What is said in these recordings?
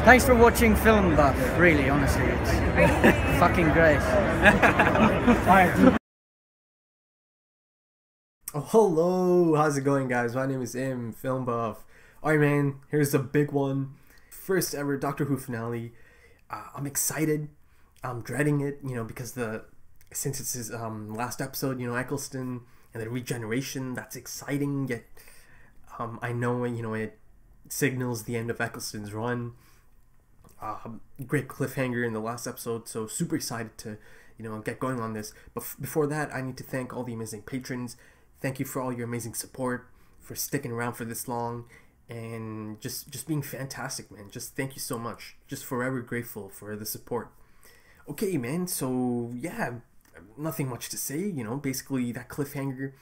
Thanks for watching Film Buff, really, honestly. It's fucking great. Oh, hello, how's it going, guys? My name is Im, Film Buff. Alright, man, here's a big one. First ever Doctor Who finale. I'm excited. I'm dreading it, because since it's his last episode, Eccleston and the regeneration, that's exciting. Yet, I know, it signals the end of Eccleston's run. Great cliffhanger in the last episode, so super excited to, get going on this. But before that, I need to thank all the amazing patrons. Thank you for all your amazing support, for sticking around for this long, and just being fantastic, man. Just thank you so much. Just forever grateful for the support. Okay, man, so yeah, nothing much to say, basically that cliffhanger,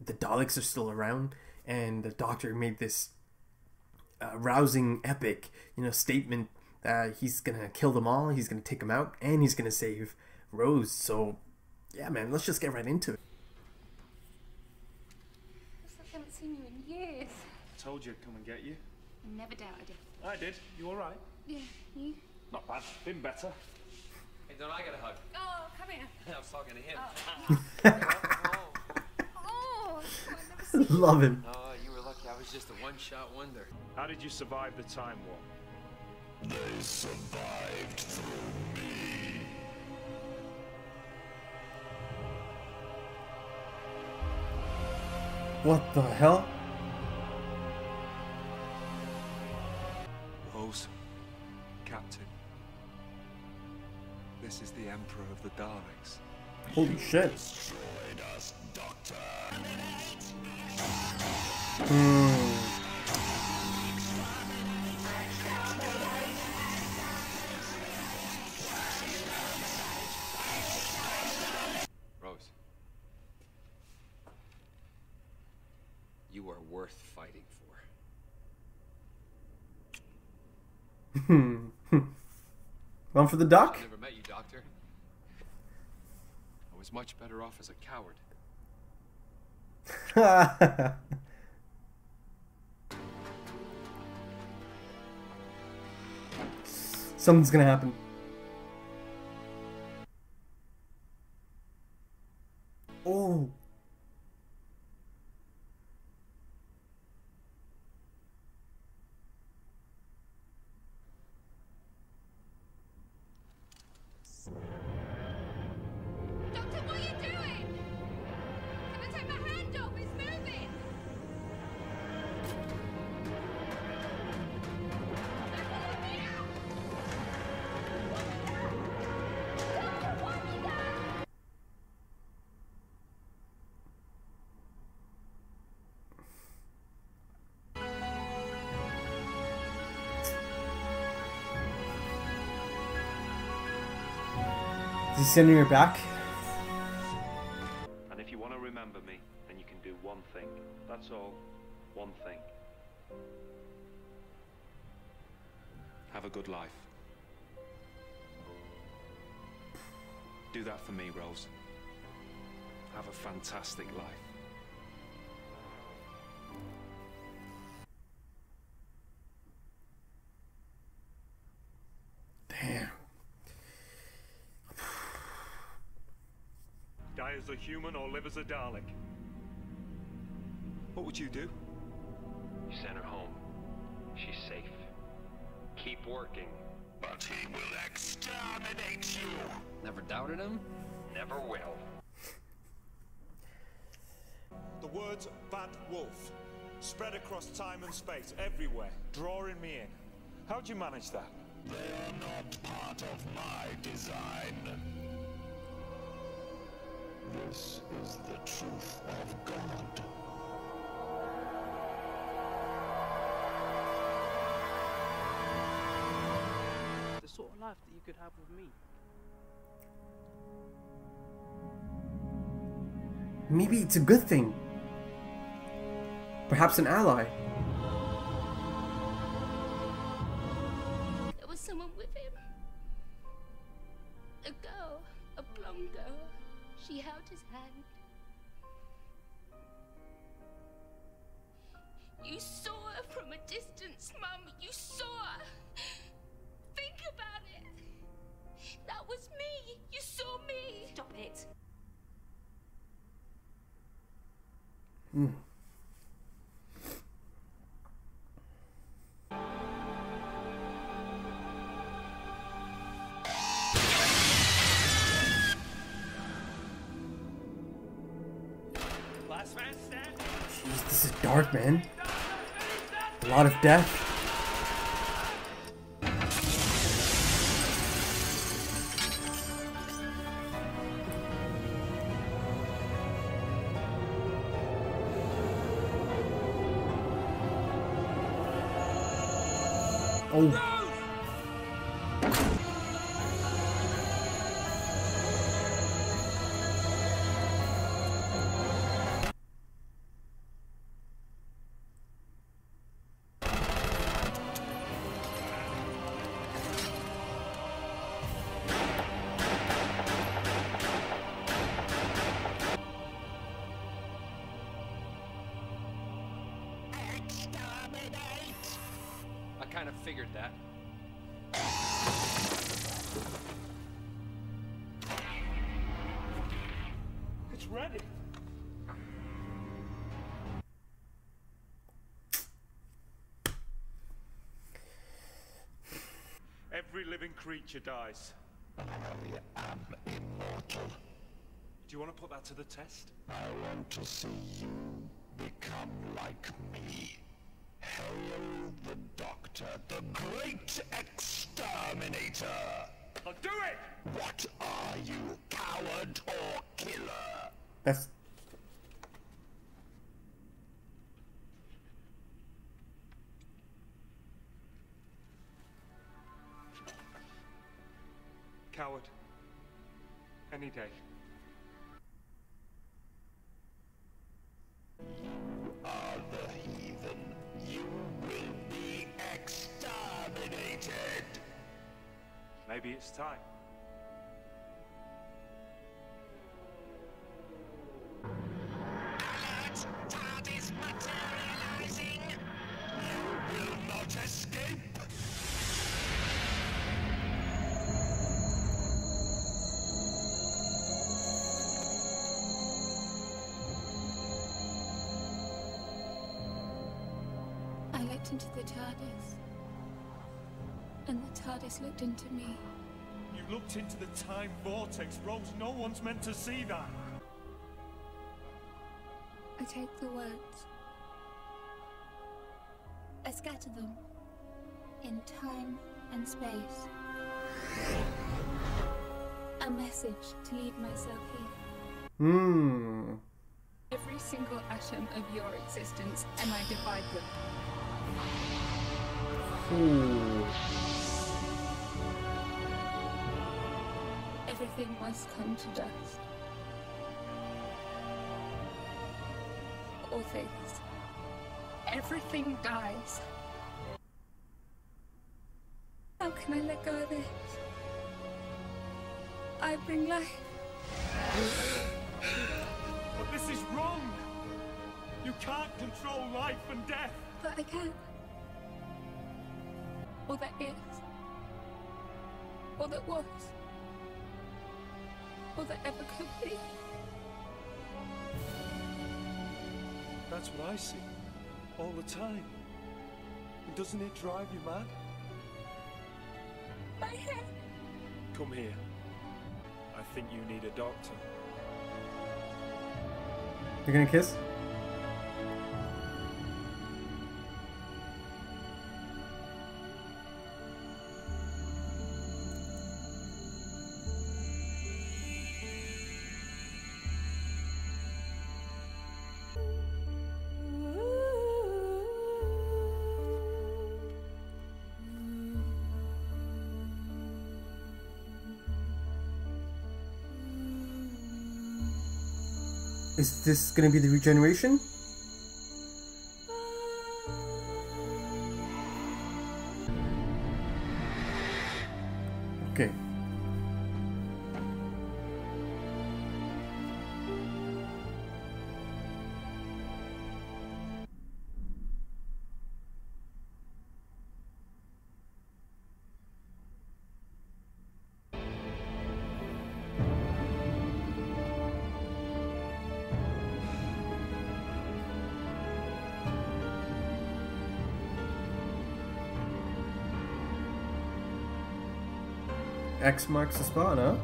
the Daleks are still around, and the Doctor made this rousing, epic, statement that he's gonna kill them all, he's gonna take them out, and he's gonna save Rose. So yeah, man, let's just get right into it. I haven't seen you in years. I told you I'd come and get you. I never doubted it. I did. You alright? Yeah, you? Not bad. Been better. Hey, don't I get a hug? Oh, come here. I was talking to him. Oh, I've never seen Love him. Oh, you were lucky. I was just a one-shot wonder. How did you survive the Time War? They survived through me. What the hell? Rose, Captain, this is the Emperor of the Daleks. Holy shit. Destroyed us, Doctor. Rose. You are worth fighting for. One for the duck? I never met you, Doctor. I was much better off as a coward. Something's gonna happen. Oh. Doctor, what are you doing? Can I take my hand off? It's moving. Let me out. Doctor, want me down? Is he sending her back? And if you want to remember me, then you can do one thing. That's all. One thing. Have a good life. Do that for me, Rose. Have a fantastic life. Damn. Die as a human or live as a Dalek. What would you do? You send her home. She's safe. Keep working. But he will exterminate you. Never doubted him? Never will. The words Bad Wolf spread across time and space everywhere, drawing me in. How'd you manage that? They are not part of my design. This is the truth of God. The sort of life that you could have with me. Maybe it's a good thing. Perhaps an ally. There was someone with him. A girl, a blonde girl. She held his hand. You saw her from a distance, Mum. You saw her. Last man standing. Jeez, this is dark, man. A lot of death. Oh. I kind of figured that. It's ready. Every living creature dies. I am immortal. Do you want to put that to the test? I want to see you become like me. Hail the Doctor, the great exterminator! I'll do it! What are you, coward or killer? That's... Coward. Any day. You are the heathen. You will be exterminated. Maybe it's time. Alert! TARDIS materializing! You will not escape! I looked into the TARDIS, and the TARDIS looked into me. You looked into the time vortex, Rose. No one's meant to see that. I take the words. I scatter them in time and space. A message to leave myself here. Every single atom of your existence, and I divide them. Everything must come to dust. All things. Everything dies. How can I let go of this? I bring life. But this is wrong. You can't control life and death. But I can. All that is. All that was. All that ever could be. That's what I see. All the time. And doesn't it drive you mad? My head. Come here. I think you need a doctor. You're gonna kiss? Is this gonna be the regeneration? Okay. X marks the spot, huh?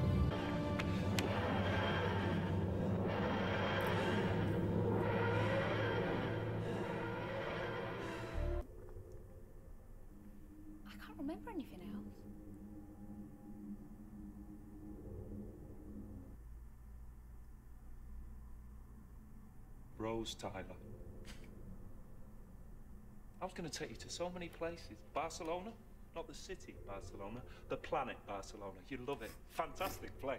I can't remember anything else. Rose Tyler. I was going to take you to so many places. Barcelona? Not the city Barcelona, the planet Barcelona. You'd love it. Fantastic place.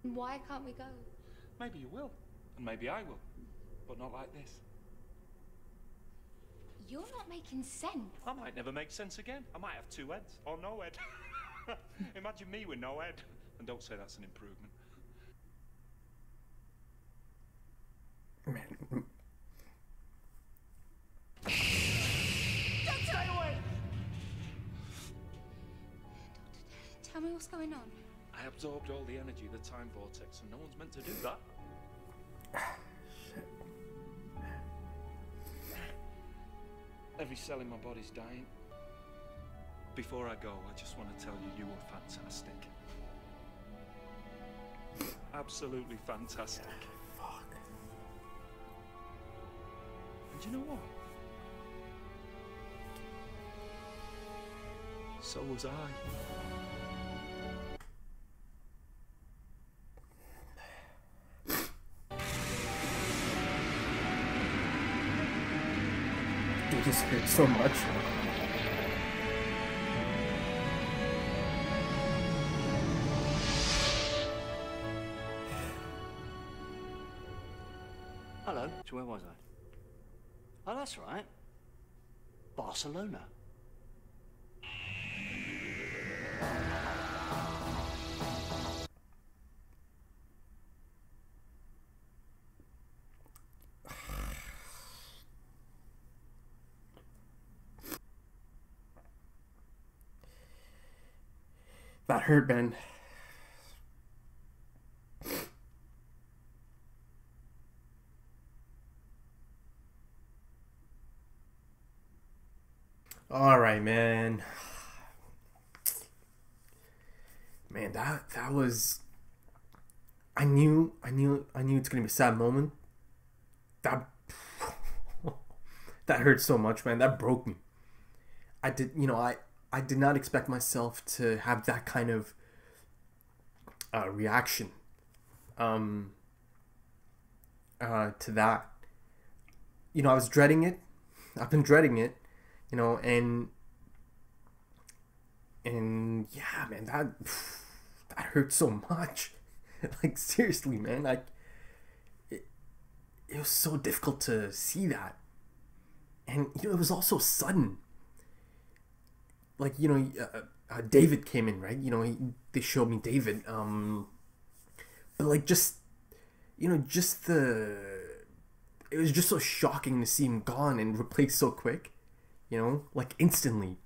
Why can't we go? Maybe you will, and maybe I will, but not like this. You're not making sense. I might never make sense again. I might have two heads, or no head. Imagine me with no head. And don't say that's an improvement. Man. Stay away! Tell me what's going on. I absorbed all the energy of the time vortex, and no one's meant to do that. Shit. Every cell in my body's dying. Before I go, I just want to tell you, you were fantastic. Absolutely fantastic. Fuck. And you know what? So was I. It just hurts so much. Hello, so where was I? Oh, that's right. Barcelona. That hurt, man. All right, man. Man, that was. I knew it's gonna be a sad moment. That that hurt so much, man. That broke me. I did not expect myself to have that kind of reaction to that. I was dreading it. I've been dreading it, and yeah, man, that hurt so much. Like, seriously, man, like it was so difficult to see that, and it was also sudden. Like, David came in, right? They showed me David. But like, it was just so shocking to see him gone and replaced so quick, like instantly.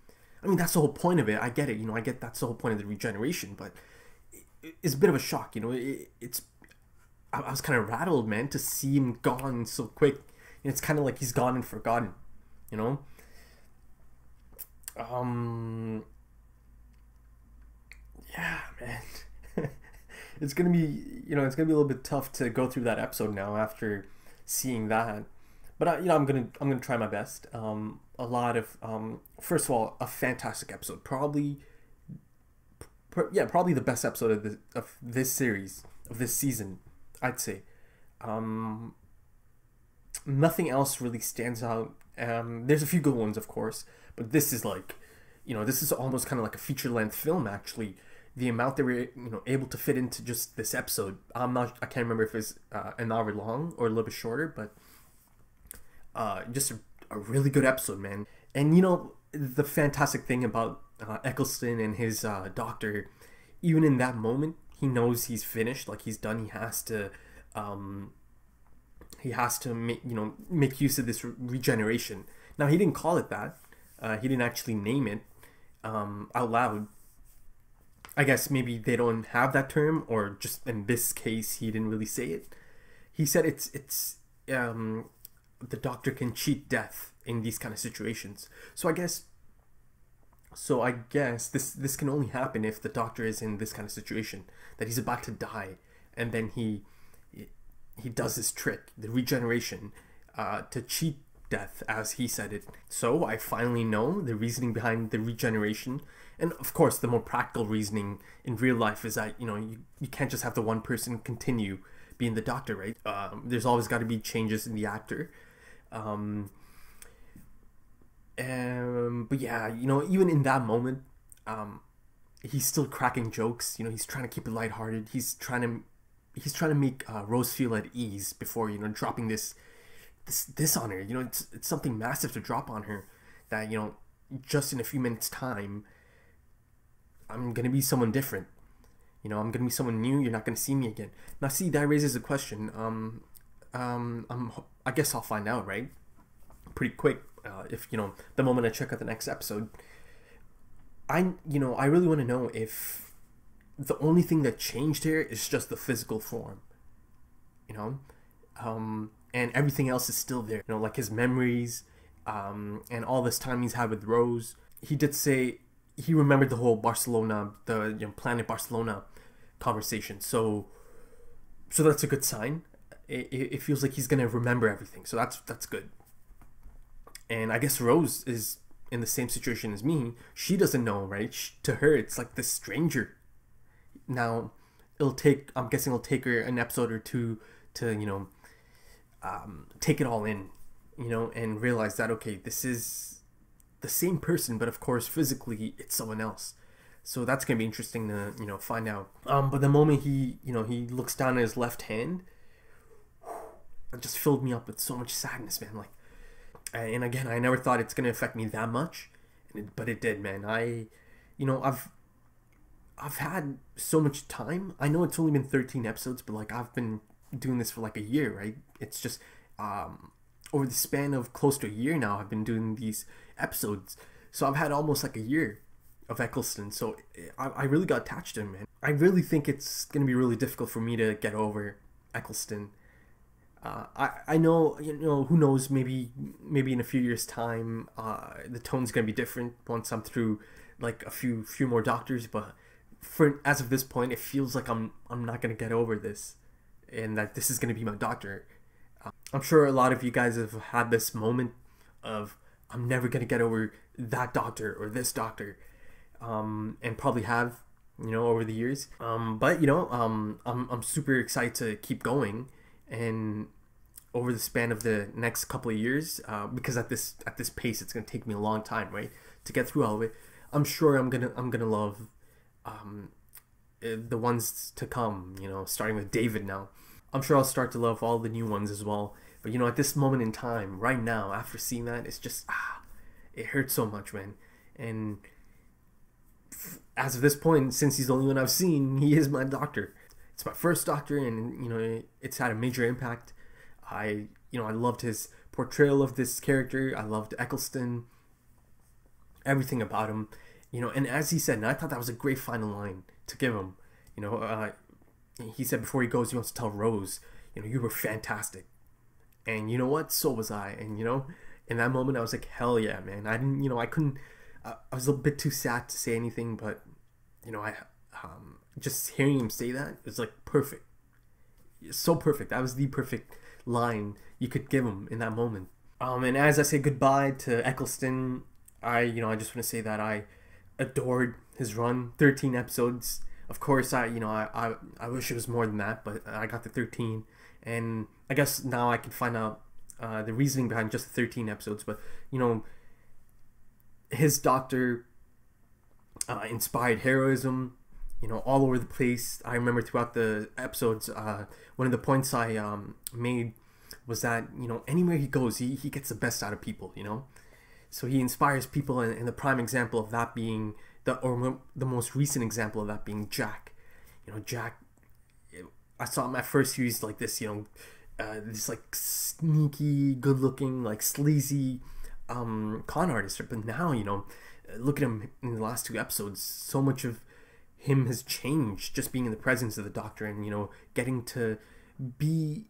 I mean, that's the whole point of it. I get it, I get that's the whole point of the regeneration, but it's a bit of a shock, I was kind of rattled, man, to see him gone so quick. It's kind of like he's gone and forgotten, yeah, man. It's gonna be a little bit tough to go through that episode now after seeing that, but I'm gonna try my best. A lot of first of all, a fantastic episode, probably the best episode of this series, of this season, I'd say. Nothing else really stands out. There's a few good ones, of course, but this is like, this is almost kind of like a feature-length film, actually. The amount they were, able to fit into just this episode. I can't remember if it's an hour long or a little bit shorter, but just a really good episode, man. And the fantastic thing about Eccleston and his doctor, even in that moment, he knows he's finished, like he's done. He has to make use of this regeneration. Now, he didn't call it that. He didn't actually name it out loud. I guess maybe they don't have that term, or just in this case, he didn't really say it. He said it's the Doctor can cheat death in these kind of situations. So I guess this can only happen if the Doctor is in this kind of situation, that he's about to die, and then he does this trick, the regeneration, to cheat death, as he said it. So I finally know the reasoning behind the regeneration. And of course, the more practical reasoning in real life is that, you can't just have the one person continue being the Doctor, right? There's always got to be changes in the actor. But yeah, even in that moment, he's still cracking jokes. He's trying to keep it lighthearted. He's trying to make Rose feel at ease before, dropping this on her. It's something massive to drop on her, that, just in a few minutes time, I'm gonna be someone different. I'm gonna be someone new. You're not gonna see me again. Now, see, that raises a question. I guess I'll find out, right? Pretty quick. If the moment I check out the next episode, I really want to know if the only thing that changed here is just the physical form. And everything else is still there. Like his memories, and all this time he's had with Rose. He did say he remembered the whole Barcelona, the Planet Barcelona conversation. So that's a good sign. It feels like he's gonna remember everything. So that's good. And I guess Rose is in the same situation as me. She doesn't know, right? To her, it's like this stranger. Now, I'm guessing it'll take her an episode or two to take it all in, and realize that, okay, this is the same person, but of course physically it's someone else. So that's gonna be interesting to find out. But the moment he looks down at his left hand, it just filled me up with so much sadness, man. Like, and again, I never thought it's gonna affect me that much, but it did, man. I've had so much time. I know it's only been 13 episodes, but like, I've been doing this for like a year, right? It's just over the span of close to a year now, I've been doing these episodes. So I've had almost like a year of Eccleston. So I really got attached to him, man. I really think it's gonna be really difficult for me to get over Eccleston. I know, who knows, maybe in a few years' time, the tone's gonna be different once I'm through like a few more Doctors, but as of this point, it feels like I'm not gonna get over this, and that this is gonna be my Doctor. I'm sure a lot of you guys have had this moment of, I'm never gonna get over that Doctor or this Doctor, and probably have, over the years. But I'm super excited to keep going, and over the span of the next couple of years, because at this pace, it's gonna take me a long time, right, to get through all of it. I'm sure I'm gonna love the ones to come. Starting with David now. I'm sure I'll start to love all the new ones as well. But at this moment in time, right now, after seeing that, it's just it hurts so much, man. And as of this point, since he's the only one I've seen, he is my Doctor. It's my first Doctor, and it's had a major impact. I loved his portrayal of this character. I loved Eccleston, everything about him, and as he said, and I thought that was a great final line to give him. He said before he goes, he wants to tell Rose, you were fantastic, and you know what, so was I. And in that moment, I was like, hell yeah, man. I didn't, I couldn't. I was a bit too sad to say anything, but I just hearing him say that, it's like perfect. So perfect. That was the perfect line you could give him in that moment. And as I say goodbye to Eccleston, I just want to say that I adored his run, 13 episodes. Of course, I wish it was more than that, but I got the 13, and I guess now I can find out the reasoning behind just the 13 episodes. But his Doctor inspired heroism, all over the place. I remember throughout the episodes, one of the points I made was that anywhere he goes, he gets the best out of people. So he inspires people, and the prime example of that being the most recent example of that being Jack. Jack, I saw him at first, he was like this, this like sneaky, good-looking, like sleazy con artist. But now, look at him in the last 2 episodes. So much of him has changed just being in the presence of the Doctor, and getting to be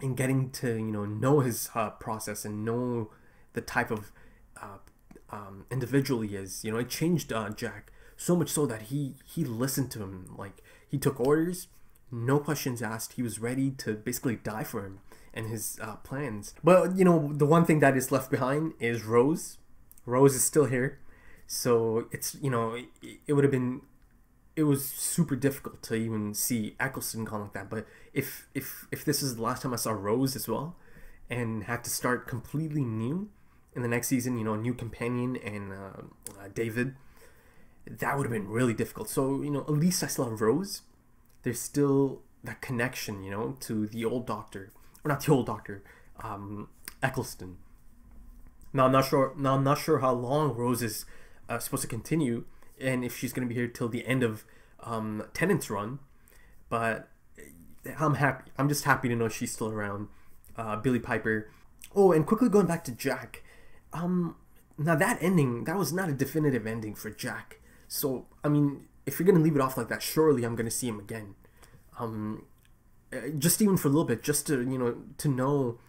and getting to, you know his process and know the type of individual he is. You know, it changed Jack so much so that he listened to him. Like, he took orders, no questions asked. He was ready to basically die for him and his plans. But, you know, the one thing that is left behind is Rose. Rose is still here. So it's, you know, it was super difficult to even see Eccleston gone like that. But if this is the last time I saw Rose as well, and had to start completely new in the next season, you know, a new companion and David, that would have been really difficult. So, you know, at least I still have Rose. There's still that connection, you know, to the old Doctor, or not the old Doctor, Eccleston. Now I'm not sure how long Rose is supposed to continue, and if she's going to be here till the end of Tennant's run. But I'm happy. I'm just happy to know she's still around. Billie Piper. Oh, and quickly going back to Jack. Now that ending, that was not a definitive ending for Jack. So, I mean, if you're going to leave it off like that, surely I'm going to see him again. Just even for a little bit, just to, you know, to know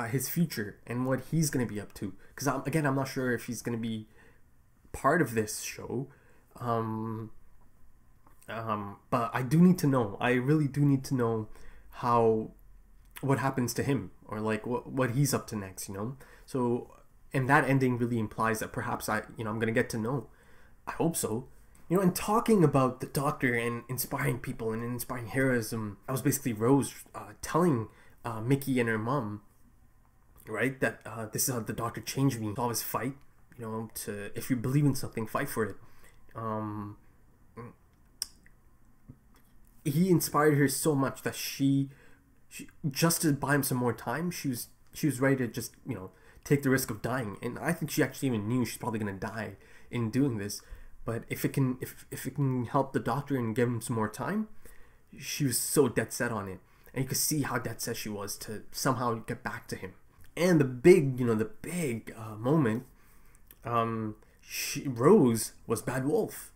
his future and what he's going to be up to. Because, again, I'm not sure if he's going to be part of this show. But I do need to know. I really do need to know what happens to him, or like what he's up to next, you know. So, and that ending really implies that perhaps I'm gonna get to know. I hope so. You know, and talking about the Doctor and inspiring people and inspiring heroism, that was basically Rose telling Mickey and her mom, right, that this is how the Doctor changed me. Always fight, you know, if you believe in something, fight for it. He inspired her so much that she just to buy him some more time, she was ready to just, you know, take the risk of dying. And I think she actually even knew she's probably gonna die in doing this. But if it can help the Doctor and give him some more time, she was so dead set on it. And you could see how dead set she was to somehow get back to him. And the big moment, Rose was Bad Wolf.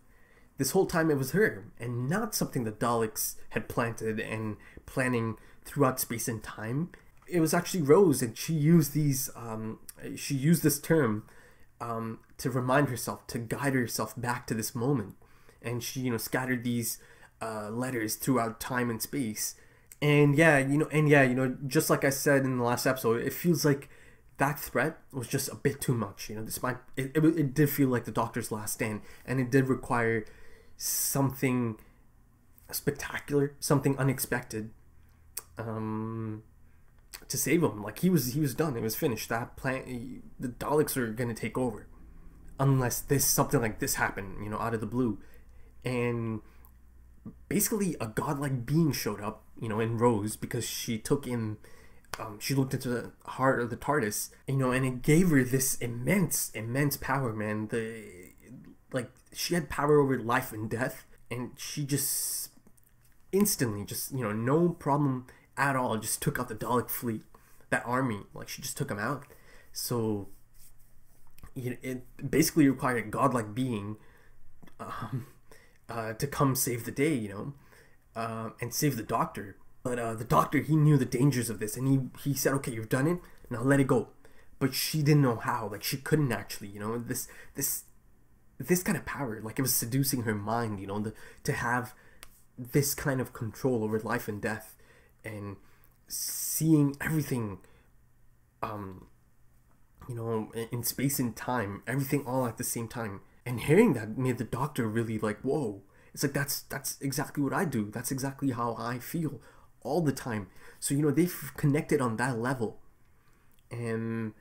This whole time it was her, and not something the Daleks had planted and planning throughout space and time. It was actually Rose, and she used this term to remind herself, to guide herself back to this moment. And she, you know, scattered these letters throughout time and space. And just like I said in the last episode, it feels like that threat was just a bit too much. You know, it did feel like the Doctor's last stand, and it did require something spectacular, something unexpected, to save him. Like, he was done. It was finished. That plan, the Daleks are gonna take over, unless something like this happened, you know, out of the blue. And basically a godlike being showed up, you know, in Rose, because she took in, she looked into the heart of the TARDIS, you know, and it gave her this immense power, man. She had power over life and death, and she just instantly, just, you know, no problem at all, just took out the Dalek fleet, that army. Like, she just took them out. So, you know, it basically required a godlike being to come save the day, you know, and save the Doctor. But the Doctor, he knew the dangers of this, and he said, okay, you've done it, now let it go. But she didn't know how. Like, she couldn't actually, you know, this kind of power, like, it was seducing her mind, you know, to have this kind of control over life and death, and seeing everything, you know, in space and time, everything all at the same time. And hearing that made the Doctor really like, whoa. It's like, that's exactly what I do. That's exactly how I feel all the time. So, you know, they've connected on that level. And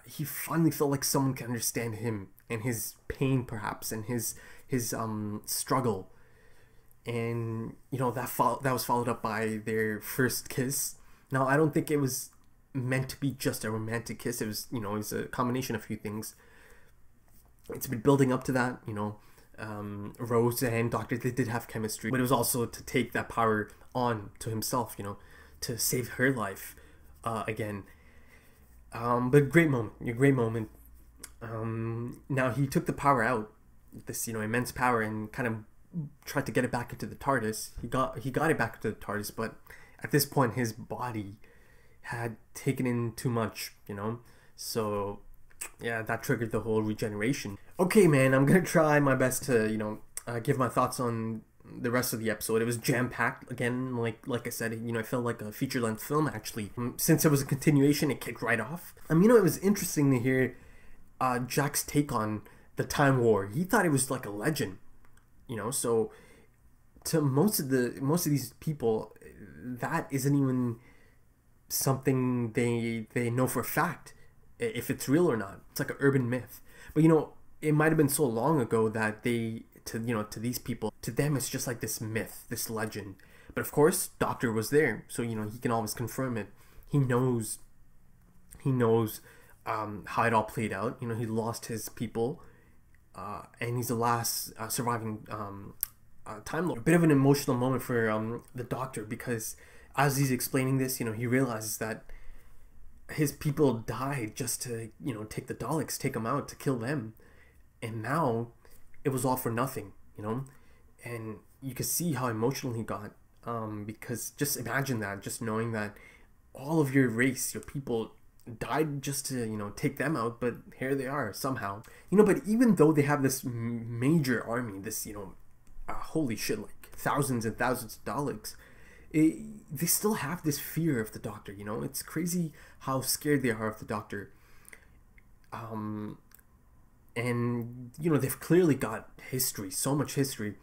he finally felt like someone can understand him and his pain, perhaps, and his struggle. And, you know, that was followed up by their first kiss. Now, I don't think it was meant to be just a romantic kiss. It was, you know, it was a combination of a few things. It's been building up to that, you know. Rose and Doctor, they did have chemistry, but it was also to take that power on to himself, you know, to save her life again. But great moment. Now he took the power out, this, you know, immense power, and kind of tried to get it back into the TARDIS. He got it back into the TARDIS, but at this point his body had taken in too much, you know. So yeah, that triggered the whole regeneration. Okay, man, I'm gonna try my best to, you know, give my thoughts on the rest of the episode. It was jam-packed again, like I said, you know, it felt like a feature-length film actually. Since it was a continuation, it kicked right off. You know, it was interesting to hear Jack's take on the Time War. He thought it was like a legend, you know. So to most of these people, that isn't even something they know for a fact if it's real or not. It's like an urban myth. But you know, it might have been so long ago that to these people, to them it's just like this myth, this legend. But of course, Doctor was there, so you know, he can always confirm it. He knows how it all played out. You know, he lost his people, and he's the last surviving Time Lord. A bit of an emotional moment for the Doctor, because as he's explaining this, you know, he realizes that his people died just to, you know, take the Daleks, take them out, to kill them, and now it was all for nothing, you know. And you can see how emotional he got, because just imagine that, just knowing that all of your race, your people, died just to, you know, take them out, but here they are somehow, you know. But even though they have this major army, this, you know, holy shit, like thousands and thousands of Daleks, they still have this fear of the Doctor, you know. It's crazy how scared they are of the Doctor. And you know, they've clearly got history, so much history,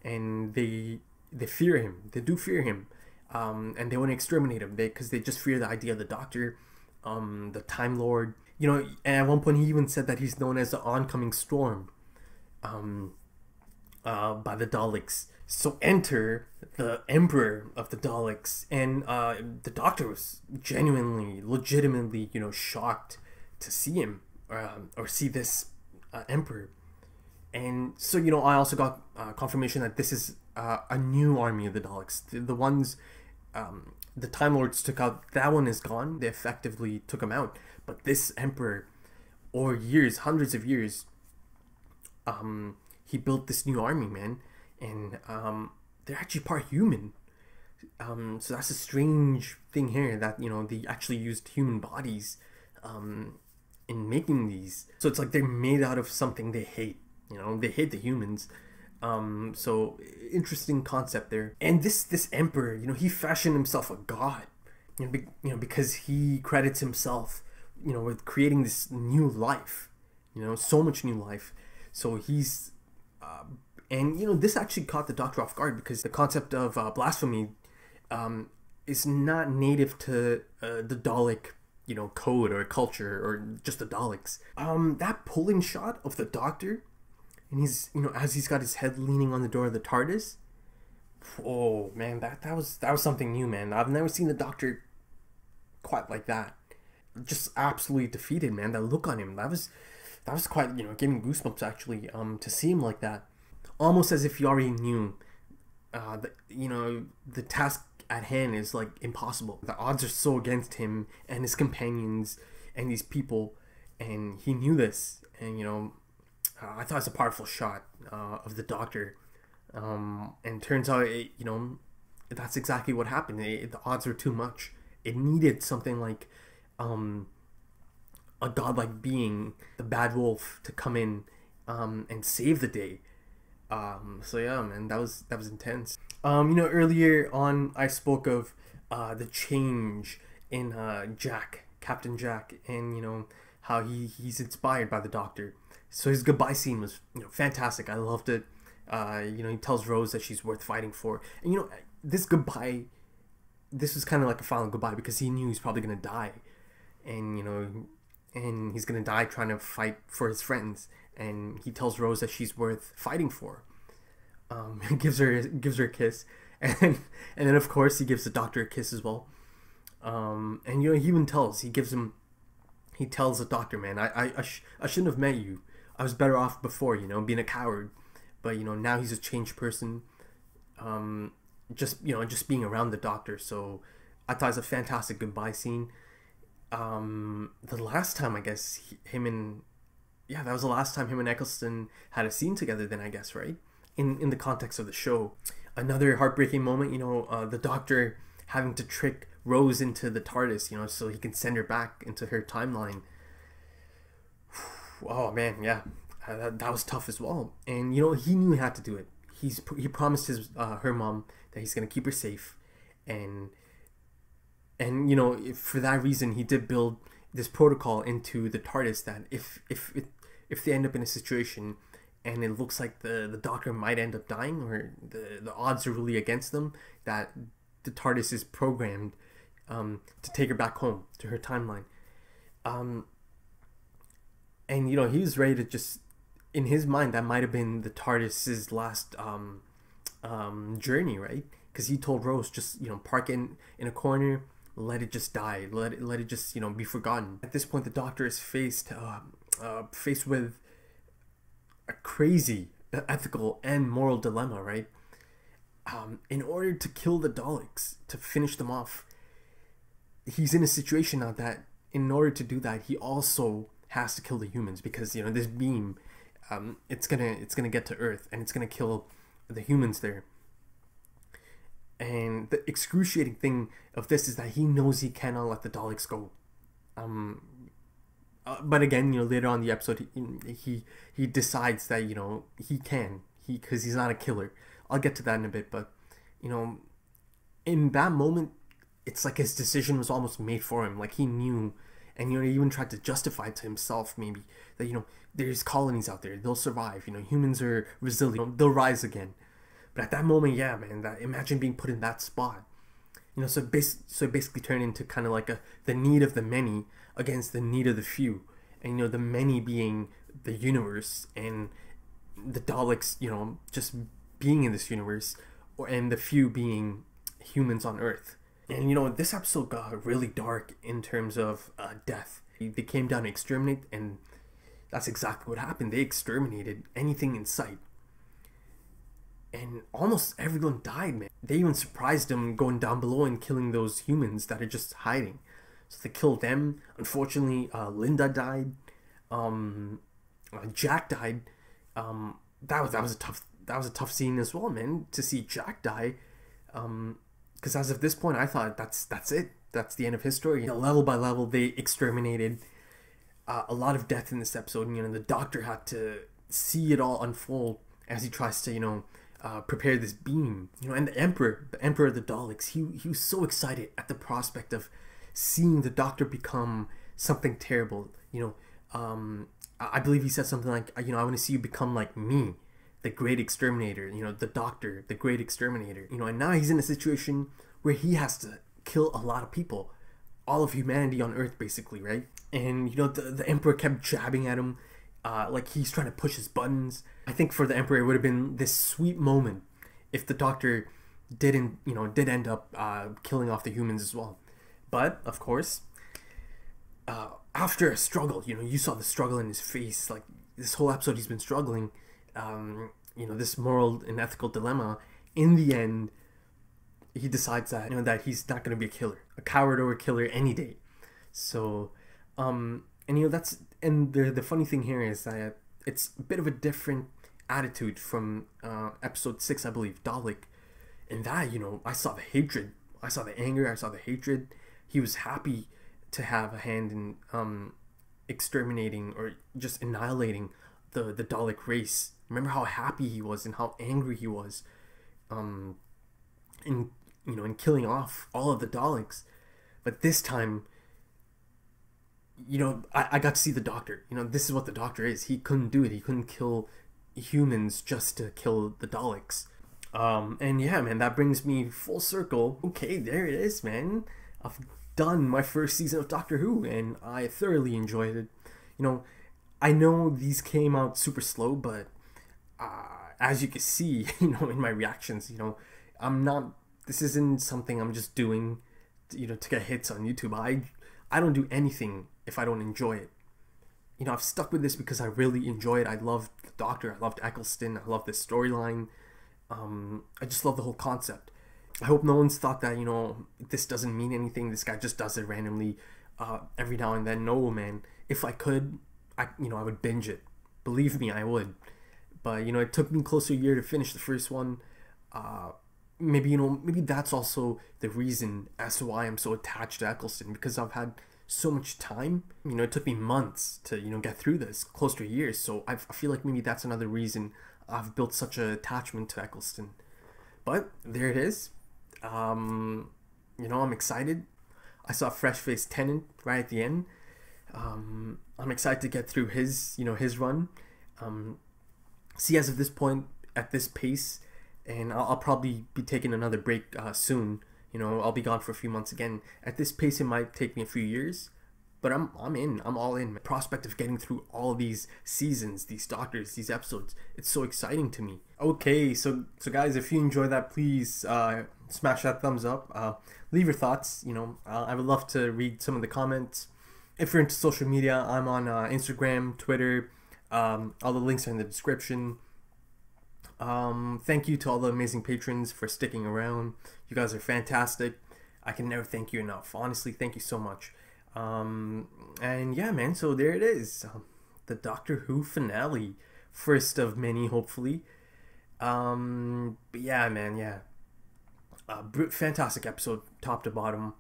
and they fear him. They do fear him, and they want to exterminate him because they just fear the idea of the Doctor, the Time Lord. You know, and at one point he even said that he's known as the oncoming storm, by the Daleks. So enter the Emperor of the Daleks, and the Doctor was genuinely, legitimately, you know, shocked to see him, or see this Emperor. And so, you know, I also got confirmation that this is a new army of the Daleks. The ones the Time Lords took out, that one is gone. They effectively took him out. But this Emperor, over years, hundreds of years, he built this new army, man. And they're actually part human. So that's a strange thing here, that, you know, they actually used human bodies in making these. So it's like they're made out of something they hate, you know. They hate the humans. So interesting concept there. And this Emperor, you know, he fashioned himself a god, you know, because he credits himself, you know, with creating this new life, you know, so much new life. So he's and you know, this actually caught the Doctor off guard, because the concept of blasphemy is not native to the Dalek, you know, code or culture, or just the Daleks. That pulling shot of the Doctor, and he's, you know, as he's got his head leaning on the door of the TARDIS. Oh man, that was something new, man. I've never seen the Doctor quite like that. Just absolutely defeated, man. That look on him, that was quite, you know, gave me goosebumps actually. To see him like that, almost as if he already knew that, you know, the task at hand is like impossible. The odds are so against him and his companions and these people, and he knew this. And you know, I thought it was a powerful shot of the Doctor, and turns out you know, that's exactly what happened. The odds were too much. It needed something like a godlike being, the Bad Wolf, to come in and save the day. So yeah, man, that was intense. You know, earlier on I spoke of the change in Jack, Captain Jack, and you know, how he's inspired by the Doctor. So his goodbye scene was, you know, fantastic. I loved it. You know, he tells Rose that she's worth fighting for, and you know, this goodbye, this was kind of like a final goodbye, because he knew he's probably gonna die, and you know, and he's gonna die trying to fight for his friends. And he tells Rose that she's worth fighting for. He gives her a kiss, and then of course he gives the Doctor a kiss as well. And you know, he even tells the Doctor, man, I shouldn't have met you. I was better off before, you know, being a coward. But you know, now he's a changed person. Just being around the Doctor. So I thought it was a fantastic goodbye scene. The last time, I guess, that was the last time him and Eccleston had a scene together then, I guess, right? In the context of the show. Another heartbreaking moment, you know, the Doctor having to trick Rose into the TARDIS, you know, so he can send her back into her timeline. Oh man, yeah, that was tough as well. And you know, he knew he had to do it. He promised his her mom that he's gonna keep her safe, and you know, for that reason, he did build this protocol into the TARDIS that if they end up in a situation and it looks like the Doctor might end up dying, or the odds are really against them, that the TARDIS is programmed to take her back home to her timeline. And you know, he was ready to just, in his mind, that might have been the TARDIS's last journey, right? Because he told Rose, just, you know, park in a corner, let it just die, let it just, you know, be forgotten. At this point, the Doctor is faced with a crazy ethical and moral dilemma, right? In order to kill the Daleks, to finish them off, he's in a situation now that in order to do that, he also has to kill the humans, because, you know, this beam, it's gonna get to Earth and it's gonna kill the humans there. And the excruciating thing of this is that he knows he cannot let the Daleks go. But again, you know, later on in the episode, he decides that, you know, he can, because he's not a killer. I'll get to that in a bit, but you know, in that moment, it's like his decision was almost made for him. Like, he knew, and you know, he even tried to justify to himself maybe that, you know, there's colonies out there, they'll survive. You know, humans are resilient, they'll rise again. But at that moment, yeah, man, imagine being put in that spot. You know, so it basically turned into kind of like the need of the many against the need of the few, and you know, the many being the universe and the Daleks, you know, just being in this universe, and the few being humans on Earth. And you know, this episode got really dark in terms of death. They came down to exterminate, and that's exactly what happened. They exterminated anything in sight. And almost everyone died, man. They even surprised them going down below and killing those humans that are just hiding. So they killed them. Unfortunately, Linda died. Jack died. That was a tough scene as well, man. To see Jack die. Because as of this point, I thought that's it. That's the end of his story. You know, level by level, they exterminated a lot of death in this episode. And, you know, the Doctor had to see it all unfold as he tries to, you know, prepare this beam. You know, and the Emperor of the Daleks, he was so excited at the prospect of seeing the Doctor become something terrible. You know, I believe he said something like, you know, I want to see you become like me, the great exterminator, you know, the Doctor, the great exterminator. You know, and now he's in a situation where he has to kill a lot of people, all of humanity on Earth, basically, right? And you know, the Emperor kept jabbing at him, like he's trying to push his buttons. I think for the Emperor, it would have been this sweet moment if the Doctor did end up killing off the humans as well. But of course, after a struggle, you know, you saw the struggle in his face. Like, this whole episode, he's been struggling. You know, this moral and ethical dilemma. In the end, he decides that, you know, that he's not going to be a killer, a coward or a killer any day. So, and you know, the funny thing here is that it's a bit of a different attitude from episode 6, I believe, Dalek. In that, you know, I saw the hatred, I saw the anger, I saw the hatred. He was happy to have a hand in exterminating or just annihilating the Dalek race. Remember how happy he was and how angry he was in killing off all of the Daleks. But this time, you know, I got to see the Doctor. You know, this is what the Doctor is. He couldn't do it. He couldn't kill humans just to kill the Daleks. And yeah, man, that brings me full circle. Okay, there it is, man. I've done my first season of Doctor Who, and I thoroughly enjoyed it. You know, I know these came out super slow, but as you can see, you know, in my reactions, you know, this isn't something I'm just doing, you know, to get hits on YouTube. I don't do anything if I don't enjoy it. You know, I've stuck with this because I really enjoy it. I loved the Doctor, I loved Eccleston, I love this storyline. I just love the whole concept. I hope no one's thought that, you know, this doesn't mean anything, this guy just does it randomly every now and then. No, man. If I could, I would binge it. Believe me, I would. But, you know, it took me close to a year to finish the first one. maybe, you know, maybe that's also the reason as to why I'm so attached to Eccleston, because I've had so much time. You know, it took me months to, you know, get through this, close to a year. So I feel like maybe that's another reason I've built such an attachment to Eccleston. But there it is. You know, I'm excited. I saw fresh-faced Tennant right at the end. I'm excited to get through his, you know, his run. See, as of this point, at this pace, and I'll probably be taking another break soon. You know, I'll be gone for a few months again. At this pace, it might take me a few years, but I'm in. I'm all in. The prospect of getting through all these seasons, these Doctors, these episodes, it's so exciting to me. Okay, so guys, if you enjoy that, please smash that thumbs up. Leave your thoughts. You know, I would love to read some of the comments. If you're into social media, I'm on Instagram, Twitter. All the links are in the description. Thank you to all the amazing patrons for sticking around. You guys are fantastic. I can never thank you enough. Honestly, thank you so much. And yeah, man, so there it is. The Doctor Who finale. First of many, hopefully. But yeah, man, yeah. Fantastic episode, top to bottom.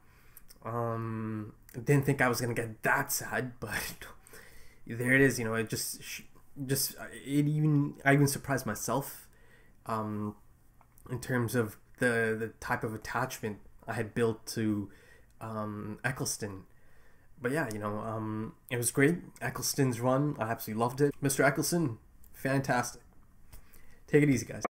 Didn't think I was gonna get that sad, but there it is. You know, it I even surprised myself. In terms of the type of attachment I had built to Eccleston. But yeah, you know, it was great. Eccleston's run, I absolutely loved it. Mr. Eccleston, fantastic. Take it easy, guys.